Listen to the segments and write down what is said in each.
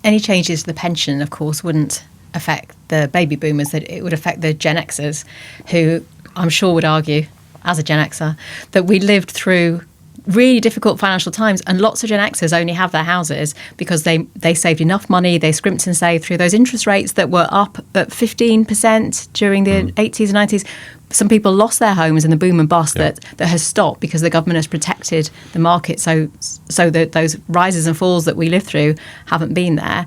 any changes to the pension, of course, wouldn't affect the baby boomers. That it would affect the Gen Xers, who I'm sure would argue, as a Gen Xer, that we lived through really difficult financial times, and lots of Gen Xers only have their houses because they saved enough money, they scrimped and saved through those interest rates that were up at 15% during the 80s and 90s. Some people lost their homes in the boom and bust that has stopped because the government has protected the market, so that those rises and falls that we lived through haven't been there.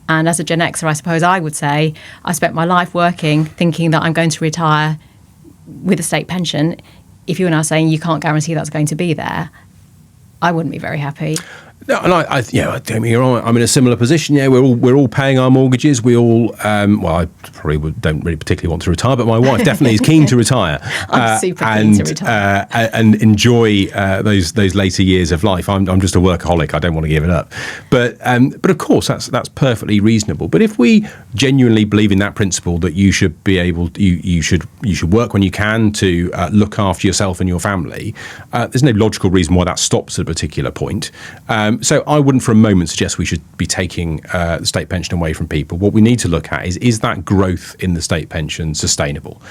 And as a Gen Xer, I suppose I would say I spent my life working, thinking that I'm going to retire with a state pension. If you and I are saying you can't guarantee that's going to be there, I wouldn't be very happy. No, and I don't get me wrong, I'm in a similar position. Yeah, we're all paying our mortgages. We all, I probably don't really particularly want to retire, but my wife definitely is keen to retire. I'm super keen to retire and enjoy those later years of life. I'm just a workaholic. I don't want to give it up. But of course that's perfectly reasonable. But if we genuinely believe in that principle that you should be able, you should work when you can to look after yourself and your family, there's no logical reason why that stops at a particular point. So I wouldn't for a moment suggest we should be taking the state pension away from people. What we need to look at is that growth in the state pension sustainable?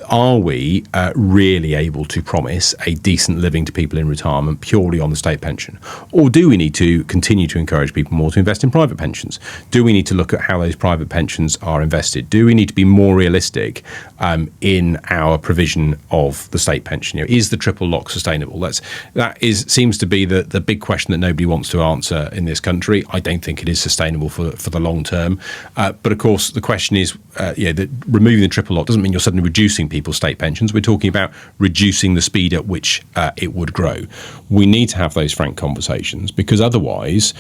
Are we really able to promise a decent living to people in retirement purely on the state pension? Or do we need to continue to encourage people more to invest in private pensions? Do we need to look at how those private pensions are invested? Do we need to be more realistic in our provision of the state pension? Is the triple lock sustainable? That seems to be the big question that nobody wants to answer in this country. I don't think it is sustainable for the long term. But of course, the question is, that removing the triple lock doesn't mean you're suddenly reducing people's state pensions. We're talking about reducing the speed at which it would grow. We need to have those frank conversations, because otherwise,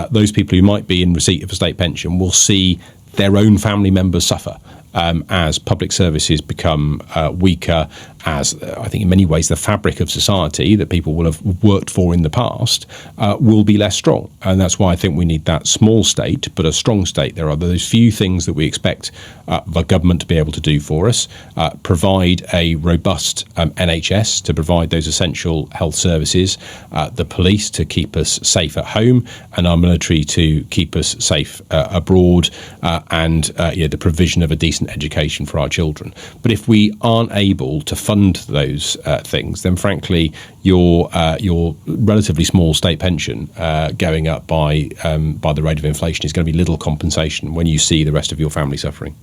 those people who might be in receipt of a state pension will see their own family members suffer. As public services become weaker, as I think in many ways the fabric of society that people will have worked for in the past will be less strong. And that's why I think we need that small state, but a strong state. There are those few things that we expect the government to be able to do for us, provide a robust NHS to provide those essential health services, the police to keep us safe at home, and our military to keep us safe abroad, and the provision of a decent education for our children. But if we aren't able to fund those things, then frankly, your relatively small state pension going up by the rate of inflation is going to be little compensation when you see the rest of your family suffering.